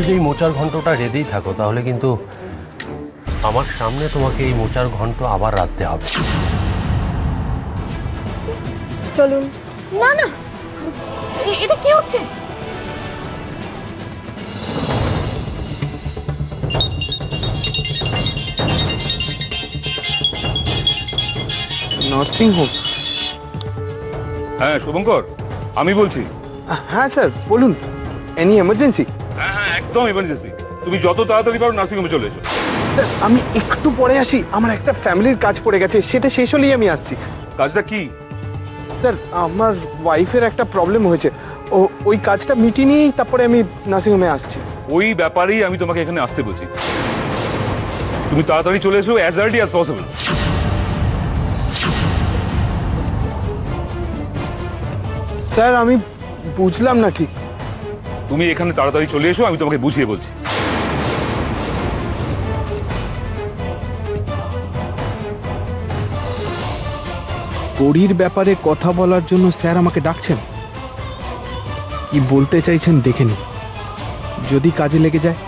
যদি এই মোচার ঘন্টটা রেডেই থাকো তাহলে কিন্তু আমার সামনে তোমাকে এই মোচার ঘন্ট আবার রাখতে হবে। চলুন। না না, এটা কি হচ্ছে? Nursing home? হ্যাঁ শুভঙ্কর, আমি বলছি। হ্যাঁ স্যার বলুন, এনি এমার্জেন্সি? হ্যাঁ হ্যাঁ একদম এমার্জেন্সি, তুমি যত তাড়াতাড়ি পারো নার্সিং হোমে চলে এসো। স্যার আমি একটু পরে আসি, আমার একটা ফ্যামিলির কাজ পড়ে গেছে, সেটা শেষ হলেই আমি আসছি। কাজটা কি? স্যার আমার ওয়াইফের একটা প্রবলেম হয়েছে, ওই কাজটা মিটিয়ে নিয়েই তারপরে আমি নার্সিং হোমে আসছি। ওই ব্যাপারেই আমি তোমাকে এখানে আসতে বলছি। তুমি তাড়াতাড়ি চলে এসো, as early as possible. Sir আমি বুঝলাম না ঠিক। তুমি এখানে তাড়াতাড়ি চলে এসো, আমি তোমাকে বুঝিয়ে বলছি। গড়ির ব্যাপারে কথা বলার জন্য স্যার আমাকে ডাকছেন, কি বলতে চাইছেন দেখে নি, যদি কাজে লেগে যায়।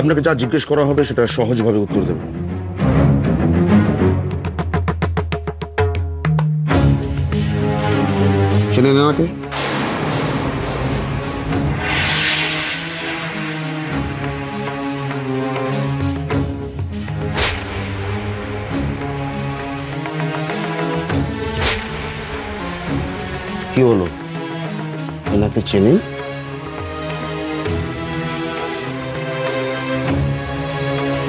আপনাকে যা জিজ্ঞেস করা হবে সেটা সহজভাবে উত্তর দেবেন। চেনেন আমাকে? কি হলো, এনাকে চেনেন?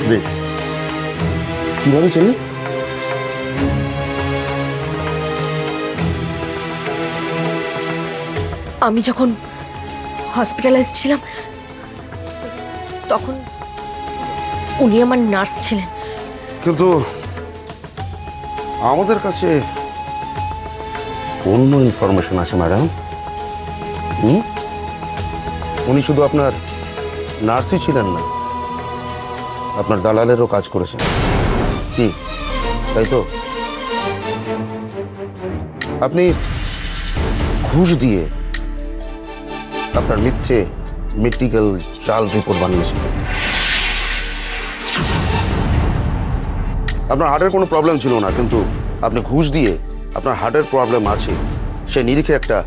বেশ, কিভাবে চেনেন? আমি যখন হসপিটালাইজড ছিলাম তখন উনি আমার নার্স ছিলেন। কিন্তু আমাদের কাছে অন্য ইনফরমেশন আছে ম্যাডাম। উনি শুধু আপনার নার্সই ছিলেন না, আপনার দালালেরও কাজ করেছেন। কি তাই তো? আপনি ঘুষ দিয়ে আপনার মিথ্যে মেডিকেল জাল রিপোর্ট বানিয়েছিলেন। আপনার হার্টের কোনো প্রবলেম ছিল না, কিন্তু আপনি ঘুষ দিয়ে আপনার হার্টের প্রবলেম আছে সে নিরিখে একটা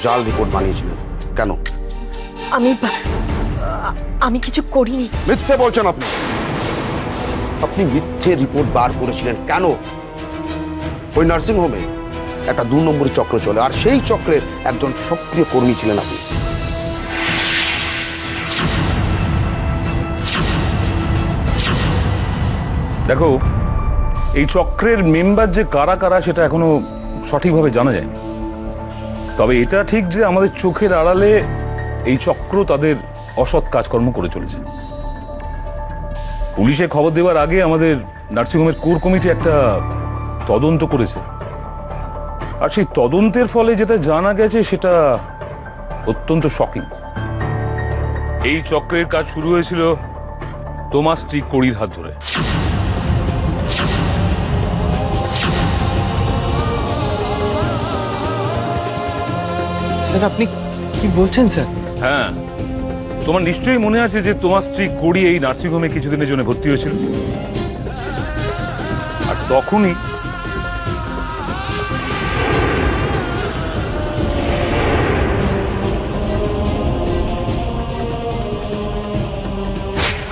জাল রিপোর্ট বানিয়েছিলেন। কেন? আমি কিছু করিনি। মিথ্যে বলছেন আপনি। আপনি মিথ্যে রিপোর্ট বার করেছিলেন কেন? ওই নার্সিং হোমে একটা 2 নম্বরী চক্র চলে, আর সেই চক্রের একজন সক্রিয় কর্মী ছিলেন আপনি। দেখো, এই চক্রের মেম্বার যে কারা কারা সেটা এখনো সঠিকভাবে জানা যায়নি। তবে এটা ঠিক যে আমাদের চোখের আড়ালে এই চক্র তাদের অসৎ কাজকর্ম করে চলেছে। পুলিশে খবর দেওয়ার আগে আমাদের নার্সিংহোমের কোর কমিটি একটা তদন্ত করেছে, আর সেই তদন্তের ফলে যেটা জানা গেছে সেটা অত্যন্ত শকিং। এই চক্রের কাজ শুরু হয়েছিল তোমার স্ত্রী কড়ির হাত ধরে। স্যার আপনি কি বলছেন স্যার? হ্যাঁ, তোমার নিশ্চয়ই মনে আছে যে তোমার স্ত্রী কড়ি এই নার্সিংহোমে কিছুদিনের জন্য ভর্তি হয়েছিল, আর তখনই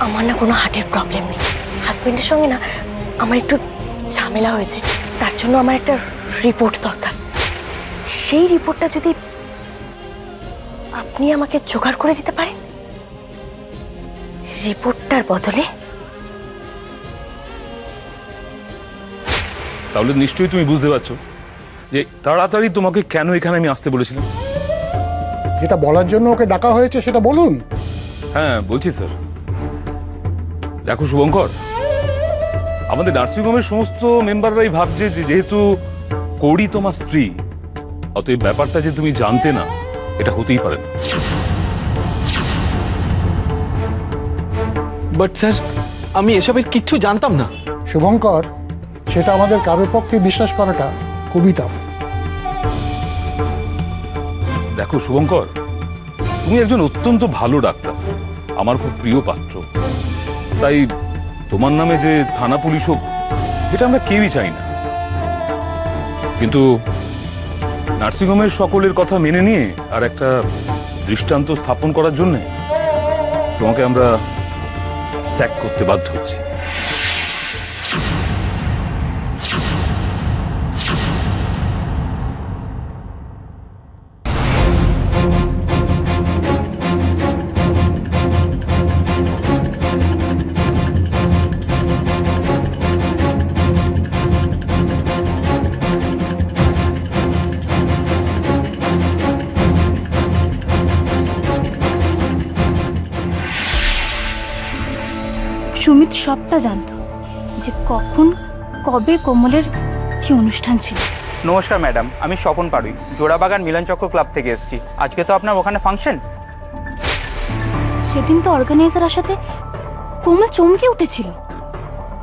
আমার না কোনো হার্টের প্রবলেম নেই। হাজবেন্ডের সঙ্গে না আমার একটু ঝামেলা হয়েছে, তার জন্য আমার একটা রিপোর্ট দরকার। সেই রিপোর্টটা যদি আপনি আমাকে জোগাড় করে দিতে পারেন, রিপোর্টটার বদলে। তাহলে নিশ্চয়ই তুমি বুঝতে পারছো যে তাড়াতাড়ি তোমাকে কেন এখানে আমি আসতে বলেছিলাম। যেটা বলার জন্য ওকে ডাকা হয়েছে সেটা বলুন। হ্যাঁ বলছি স্যার। দেখো শুভঙ্কর, আমাদের নার্সিংহোমের সমস্ত মেম্বাররাই ভাবছে যে যেহেতু কড়ি তোমার স্ত্রী, অতএব ব্যাপারটা যে তুমি জানতে না এটা হতেই পারে না। বাট স্যার, আমি এসবের কিচ্ছু জানতাম না। শুভঙ্কর, সেটা আমাদের কারোর পক্ষে বিশ্বাস করাটা খুবই টাফ। দেখো শুভঙ্কর, তুমি একজন অত্যন্ত ভালো ডাক্তার, আমার খুব প্রিয় পাত্র। তাই তোমার নামে যে থানা পুলিশ হোক, যেটা আমরা কেউই চাই না। কিন্তু নার্সিংহোমের সকলের কথা মেনে নিয়ে আর একটা দৃষ্টান্ত স্থাপন করার জন্য তোমাকে আমরা স্যাক করতে বাধ্য হচ্ছি। সুমিত সবটা জানতো যে কখন কবে কোমলের কি অনুষ্ঠান ছিল। নমস্কার ম্যাডাম, আমি স্বপন পাড়ুই, জোড়াবাগান মিলনচক্র ক্লাব থেকে এসেছি। আজকে তো আপনার ওখানে ফাংশন। সেদিন তো অর্গানাইজার আসাতে কোমল চমকে উঠেছিল,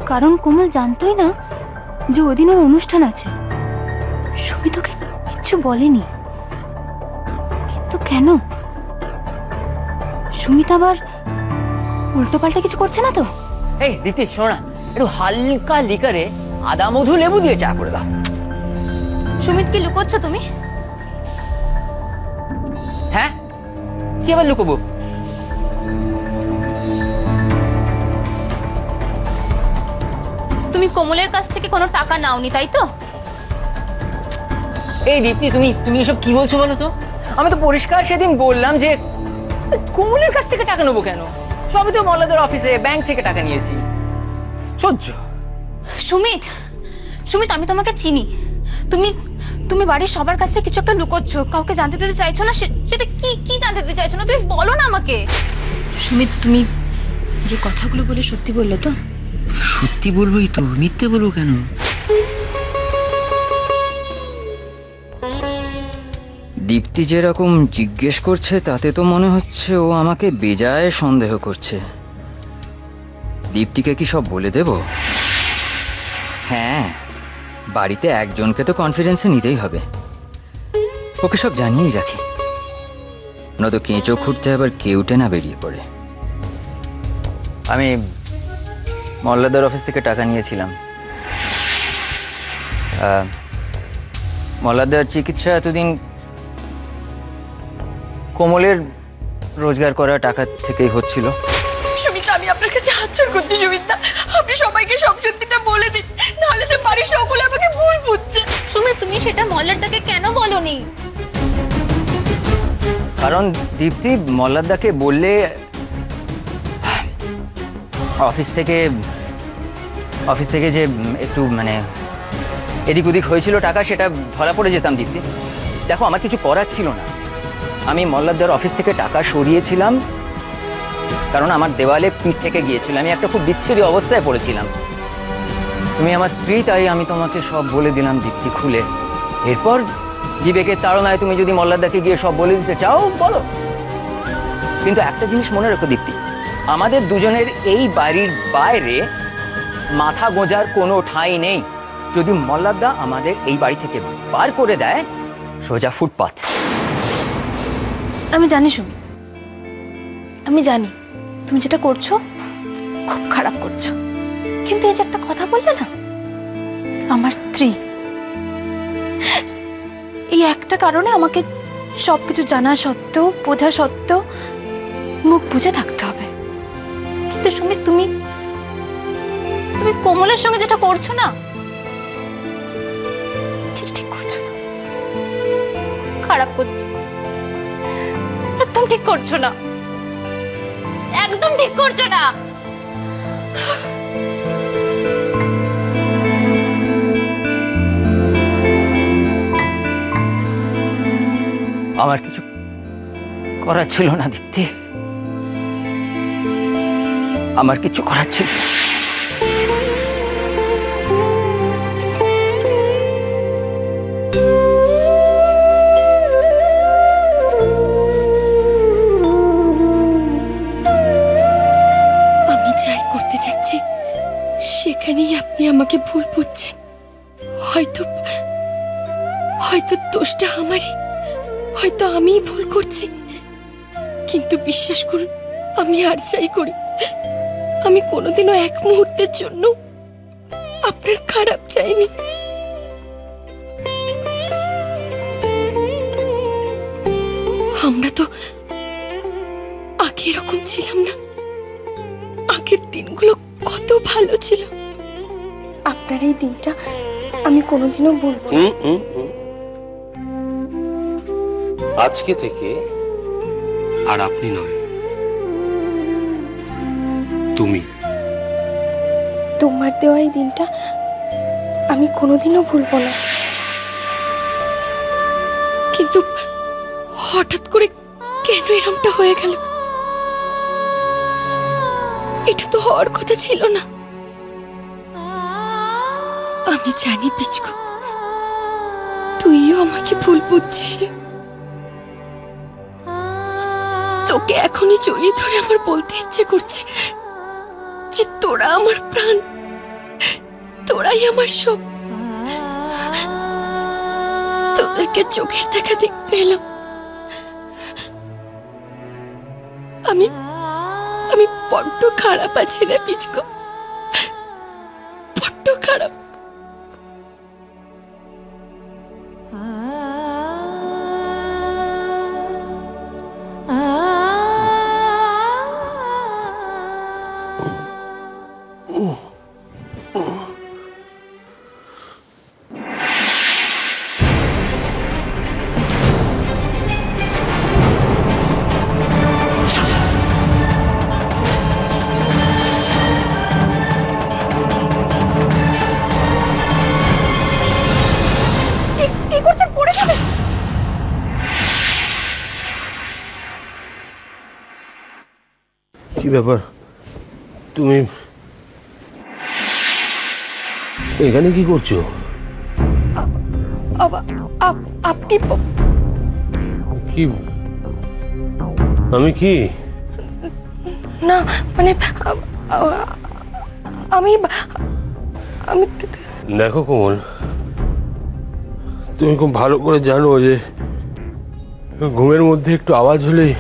কারণ কোমল জানতোই না যে ওদিন ওর অনুষ্ঠান আছে। সুমিত ওকে কিচ্ছু বলেনি, কিন্তু কেন? সুমিত আবার উল্টোপাল্টা কিছু করছে না তো? এই দিদি শোনা, একটু হালকা লিকারে আদা মধু লেবু দিয়ে চা করে দাও। সুমিত, কি লুকোচ্ছ তুমি? হ্যাঁ, কি আবার লুকোবো? তুমি কোমলের কাছ থেকে কোনো টাকা নাওনি, তাই তো? এই দীপ্তি, তুমি এসব কি বলছো বলো তো? আমি তো পরিষ্কার সেদিন বললাম যে কোমলের কাছ থেকে টাকা নেবো কেন? সবই তো মল্লাদের অফিসে ব্যাংক থেকে টাকা নিয়েছি। আশ্চর্য। সুমিত, সুমিত, আমি তোমাকে চিনি। তুমি বাড়ির সবার কাছে কিছু একটা লুকোচ্ছ, কাউকে জানতে দিতে চাইছো না। সেটা কি জানতে দিতে চাইছো না? তুমি বলো না আমাকে। সুমিত, তুমি যে কথাগুলো বলে সত্যি বললে তো? সত্যি বলবোই তো, মিথ্যে বলবো কেন? দীপ্তি যেরকম জিজ্ঞেস করছে তাতে তো মনে হচ্ছে ও আমাকে বেজায় সন্দেহ করছে। দীপ্তিকে কি সব বলে দেব? হ্যাঁ, বাড়িতে একজনকে তো কনফিডেন্সে নিতেই হবে। ওকে সব জানিয়েই রাখি, নয়তো কেঁচো খুঁড়তে আবার কেউটে না বেরিয়ে পড়ে। আমি মল্লাদের অফিস থেকে টাকা নিয়েছিলাম। মল্লাদের চিকিৎসা এতদিন কোমলের রোজগার করা টাকা থেকেই হচ্ছিল। সুমিতা, আমি আপনার কাছে হাত জোড় করছি সুমিতা, আপনি সবাইকে সব সত্যিটা বলে দিন, নাহলে যে বাড়ির সকলে আমাকে ভুল বুঝছে। সুমিত, তুমি সেটা মল্লারদাকে কেন বলনি? কারণ দীপ্তি মল্লাদাকে বললে অফিস থেকে যে একটু মানে এদিক ওদিক হয়েছিল টাকা, সেটা ধরা পড়ে যেতাম দীপ্তি। দেখো, আমার কিছু করার ছিল না। আমি মল্লাদার অফিস থেকে টাকা সরিয়েছিলাম কারণ আমার দেওয়ালে পিঠ থেকে গিয়েছিল। আমি একটা খুব বিচ্ছিরি অবস্থায় পড়েছিলাম। তুমি আমার স্ত্রী, তাই আমি তোমাকে সব বলে দিলাম দীপ্তি, খুলে। এরপর বিবেকের তাড়নায় তুমি যদি মল্লাদাকে গিয়ে সব বলে দিতে চাও বলো, কিন্তু একটা জিনিস মনে রেখো দীপ্তি, আমাদের দুজনের এই বাড়ির বাইরে মাথা গোঁজার কোনো ঠাঁই নেই। যদি মল্লাদা আমাদের এই বাড়ি থেকে বার করে দেয়, সোজা ফুটপাথ। আমি জানি সুমিত, আমি জানি তুমি যেটা করছো খুব খারাপ করছো, কিন্তু এই যে একটা কথা বললে না, আমার স্ত্রী, এই একটা কারণে আমাকে সবকিছু জানা সত্ত্বেও, বোঝা সত্ত্বেও মুখ বুঝে থাকতে হবে। কিন্তু সুমিত, তুমি কোমলের সঙ্গে যেটা করছো না, সেটা ঠিক করছো না, খারাপ করছো, একদম ঠিক করছো না, একদম ঠিক করছো না। আমার কিছু করার ছিল না দীপ্তি, আমার কিছু করার ছিল। আমি যে আপনি আমাকে ভুল বুঝছেন। হয়তো হয়তো দোষটা আমারই, হয়তো আমিই ভুল করছি, কিন্তু বিশ্বাস করুন আমি আর চাই করি, আমি কোনোদিনও এক মুহূর্তের জন্য আপনার খারাপ চাইনি। আমরা তো আগে এরকম ছিলাম না, আগের দিনগুলো কত ভালো ছিল। আপনার এই দিনটা আমি কোনোদিনও ভুলব না। আজকে থেকে আর আপনি নয়, তুমি। তোমার দেওয়া এই দিনটা আমি কোনোদিনও ভুলব না। কিন্তু হঠাৎ করে কেন এরকমটা হয়ে গেল? এটা তো হওয়ার কথা ছিল না। আমি জানি পিচকু, তুইও আমাকে ভুল বুঝছিস রে। তোকে এখনই জড়িয়ে ধরে আমার বলতে ইচ্ছে করছে যে তোরা আমার প্রাণ, তোরাই আমার সব। তোদেরকে চোখের দেখা দেখতে এলাম। আমি আমি বড্ড খারাপ আছি রে পিচকু, বড্ড খারাপ। কি ব্যাপার, তুমি এখানে কি করছো? আপনি কি? আমি কি? না মানে আমি আমি দেখো কোমল, তুমি খুব ভালো করে জানো যে ঘুমের মধ্যে একটু আওয়াজ হলেই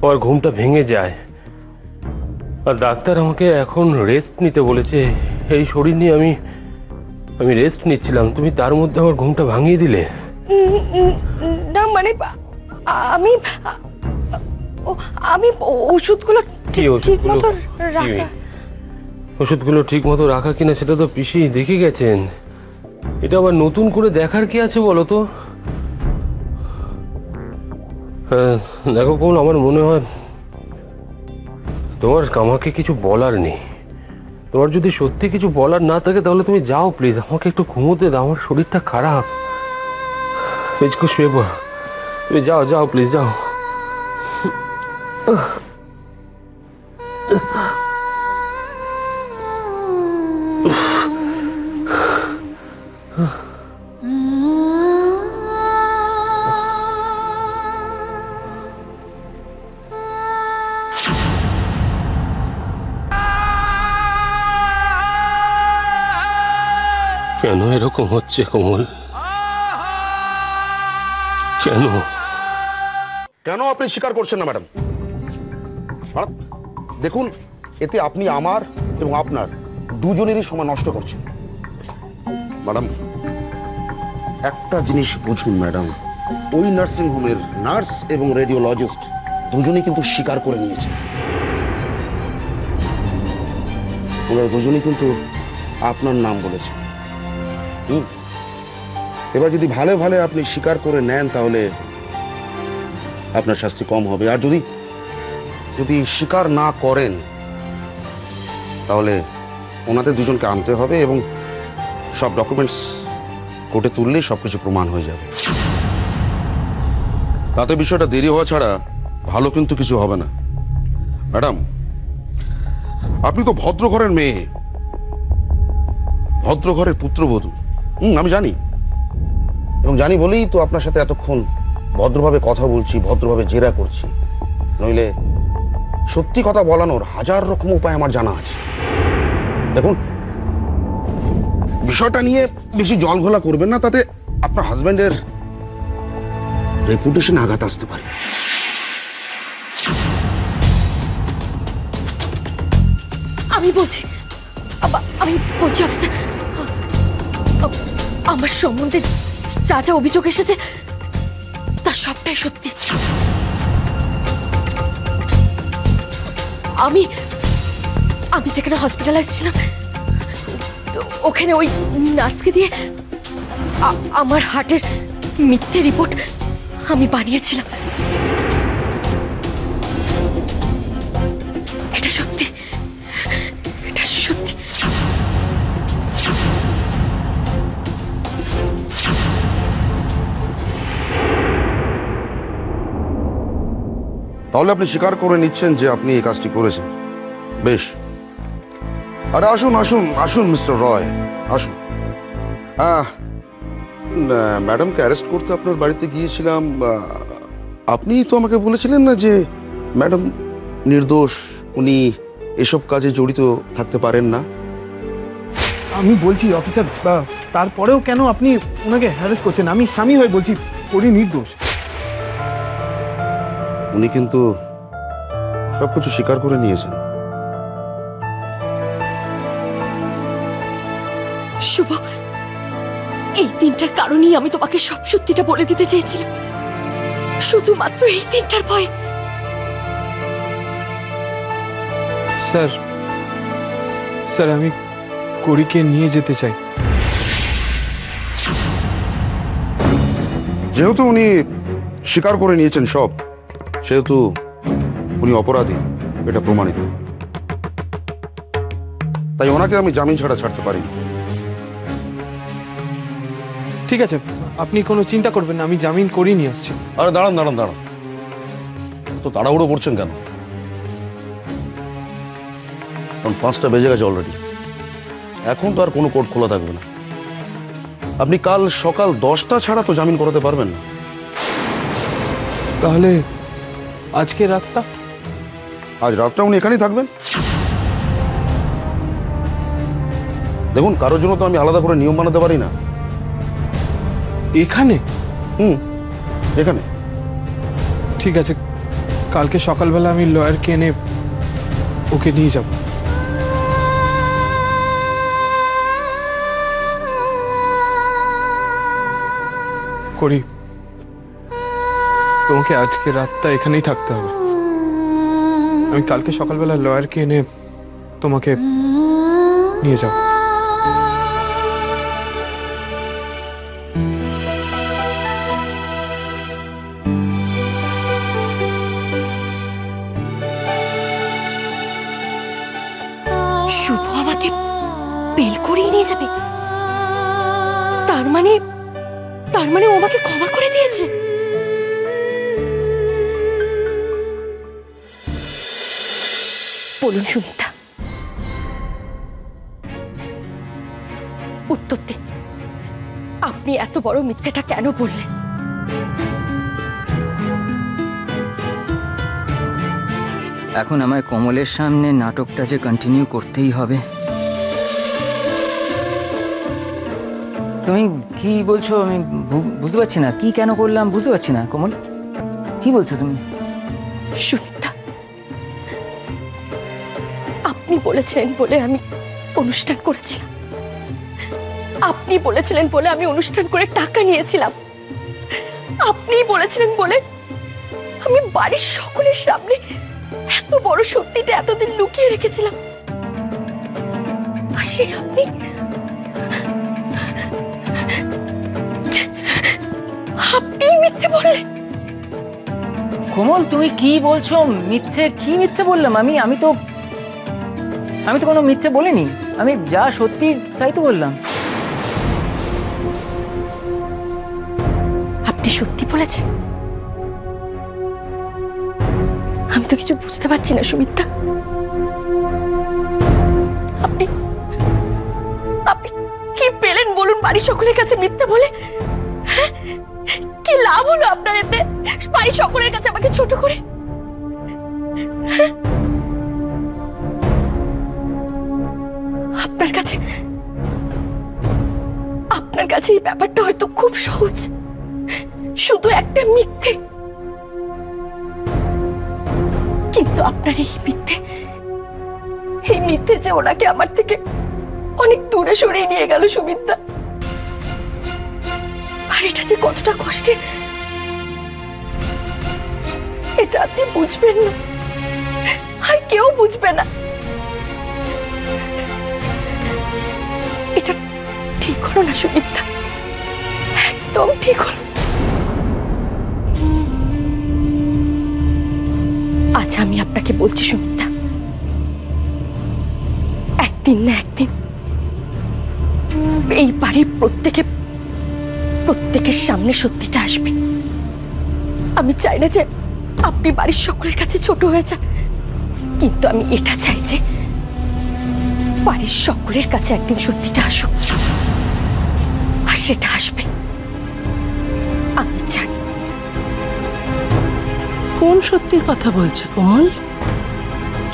আমার ঘুমটা ভেঙে যায়। আর ডাক্তার আমাকে এখন রেস্ট নিতে বলেছে। এই শরীর নিয়ে আমি রেস্ট নিচ্ছিলাম, তুমি তার মধ্যে আমার ঘুমটা ভাঙিয়ে দিলে। না মানে আমি আমি ওষুধগুলো ঠিক মতো রাখা। ওষুধগুলো ঠিক মতো রাখা কিনা সেটা তো পিসি দেখে গেছেন। এটা আবার নতুন করে দেখার কি আছে বলো তো? দেখো কোন, আমার মনে হয় তোমার আমাকে কিছু বলার নেই। তোমার যদি সত্যি কিছু বলার না থাকে তাহলে তুমি যাও প্লিজ, আমাকে একটু ঘুমোতে দাও, আমার শরীরটা খারাপ। শুয়ে পড়ো, তুমি যাও যাও প্লিজ যাও। কেন এরকম হচ্ছে কোমল? কেন কেন আপনি স্বীকার করছেন না ম্যাডাম? দেখুন, এতে আপনি আমার এবং আপনার দুজনেরই সময় নষ্ট করছেন। ম্যাডাম, একটা জিনিস বুঝুন ম্যাডাম, ওই নার্সিং হোমের নার্স এবং রেডিওলজিস্ট দুজনেই কিন্তু স্বীকার করে নিয়েছে। ওরা দুজনেই কিন্তু আপনার নাম বলেছে। এবার যদি ভালো ভালো আপনি স্বীকার করে নেন তাহলে আপনার শাস্তি কম হবে, আর যদি যদি স্বীকার না করেন তাহলে ওনাদের দুজনকে আনতে হবে এবং সব ডকুমেন্টস কোর্টে তুললেই সবকিছু প্রমাণ হয়ে যাবে। তাতে বিষয়টা দেরি হওয়া ছাড়া ভালো কিন্তু কিছু হবে না। ম্যাডাম, আপনি তো ভদ্র ঘরের মেয়ে, ভদ্র ঘরের পুত্রবধূ। আমি জানি, এবং জানি বলেই তো আপনার সাথে এতক্ষণ ভদ্রভাবে কথা বলছি, ভদ্রভাবে জেরা করছি। নইলে সত্যি কথা বলানোর হাজার রকম উপায় আমার জানা আছে। দেখুন, বিষয়টা নিয়ে বেশি জল ঘোলা করবেন না, তাতে আপনার হাজবেন্ডের রেপুটেশন আঘাত আসতে পারে। আমি বলছি অফিসার, আমার সম্বন্ধে যা যা অভিযোগ এসেছে তার সবটাই সত্যি। আমি যেখানে হসপিটালাইজ ছিলাম ওখানে ওই নার্সকে দিয়ে আমার হার্টের মিথ্যে রিপোর্ট আমি বানিয়েছিলাম। এটা সত্যি, এটা সত্যি। তাহলে আপনি স্বীকার করে নিচ্ছেন যে আপনি এই কাজটি করেছেন। বেশ, আরে আসুন আসুন আসুন মিস্টার রয়, আসুন। ম্যাডামকে অ্যারেস্ট করতে আপনার বাড়িতে গিয়েছিলাম। আপনি তো আমাকে বলেছিলেন না যে ম্যাডাম নির্দোষ, উনি এসব কাজে জড়িত থাকতে পারেন না। আমি বলছি অফিসার, তারপরেও কেন আপনি ওনাকে হ্যারাস করছেন? আমি স্বামী হয়ে বলছি পরি নির্দোষ। উনি কিন্তু সবকিছু স্বীকার করে নিয়েছেন। শুভ, এই তিনটার কারণেই আমি তোমাকে সব সত্যিটা বলে দিতে চেয়েছিলাম, শুধুমাত্র এই তিনটার ভয়ে। স্যার আমি করিকে নিয়ে যেতে চাই। যেহেতু উনি স্বীকার করে নিয়েছেন সব, সেহেতু উনি অপরাধী, এটা প্রমাণিত। তাই ওনাকে আমি জামিন ছাড়া ছাড়তে পারি। ঠিক আছে, আপনি কোনো চিন্তা করবেন না, আমি জামিন করিয়ে নিয়ে আসছি। আরে দাঁড়ান দাঁড়ান দাঁড়ান, তো তাড়াহুড়ো করছেন কেন? কারণ 5টা বেজে গেছে অলরেডি, এখন তো আর কোনো কোর্ট খোলা থাকবে না। আপনি কাল সকাল 10টা ছাড়া তো জামিন করাতে পারবেন না। তাহলে আজকে রাতটা? আজ রাতটা উনি এখানেই থাকবেন। দেখুন, কারোর জন্য তো আমি আলাদা করে নিয়ম বানাতে পারি না। এখানে? এখানে। ঠিক আছে, কালকে সকালবেলা আমি লয়ারকে এনে ওকে নিয়ে যাব। করি, তোমাকে আজকে রাতটা এখানেই থাকতে হবে। আমি কালকে সকালবেলা লয়ারকে এনে তোমাকে নিয়ে যাব। শুভ আমাকে বেল করিয়ে নিয়ে যাবে? তার মানে ও আমাকে ক্ষমা করে দিয়েছে? বলুন সুমিতা, উত্তর দিন, আপনি এত বড় মিথ্যাটা কেন বললেন? এখন আমায় কমলের সামনে নাটকটা যে কন্টিনিউ করতেই হবে। তুমি কি বলছো আমি বুঝতে পারছি না। কি কেন করলাম বুঝতে পারছি না। কমল, কি বলছো তুমি? সুমিতা, আপনি বলেছিলেন বলে আমি অনুষ্ঠান করেছিলাম, আপনি বলেছিলেন বলে আমি অনুষ্ঠান করে টাকা নিয়েছিলাম, আপনি বলেছিলেন বলে আমি বাড়ির সকলের সামনে এত বড় সত্যিটা এতদিন লুকিয়ে রেখেছিলাম। আর সে আপনি মিথ্যে বললেন। কমল, তুমি কি বলছো? মিথ্যে? কি মিথ্যে বললাম আমি তো কোনো মিথ্যে বলিনি। আমি যা সত্যি তাই তো বললাম। আপনি সত্যি বলেছেন? আমি তো কিছু বুঝতে পারছি না সুমিত্রা। আপনি কি পেলেন বলুন বাড়ির সকলের কাছে মিথ্যে বলে? কি লাভ হলো আপনার এতে? বাড়ির সকলের কাছে আমাকে ছোট করে আপনার কাছে আপনার কাছে এই ব্যাপারটা হয়তো খুব সহজ, শুধু একটা মিথ্যে, কিন্তু আপনার এই মিথ্যে যে ওনাকে আমার থেকে অনেক দূরে সরিয়ে নিয়ে গেল সুমিত্রা। আর এটা যে কতটা কষ্টের এটা আপনি বুঝবেন না, আর কেউ বুঝবে না। এটা ঠিক হলো না সুমিত্রা, একদম ঠিক হলো। আজ আমি আপনাকে বলছি সুমিত্রা, একদিন না একদিন এই বাড়ির প্রত্যেকের সামনে সত্যিটা আসবে। আমি চাই না যে আপনি বাড়ির সকলের কাছে ছোট হয়ে যান, কিন্তু আমি এটা চাই যে বাড়ির সকলের কাছে একদিন সত্যিটা আসুক, আর সেটা আসবে আমি জানি। কোন সত্যির কথা বলছে কোমল?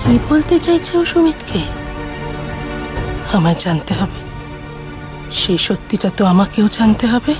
কি বলতে চাইছে ও সুমিতকে? আমায় জানতে হবে, সেই সত্যিটা তো আমাকেও জানতে হবে।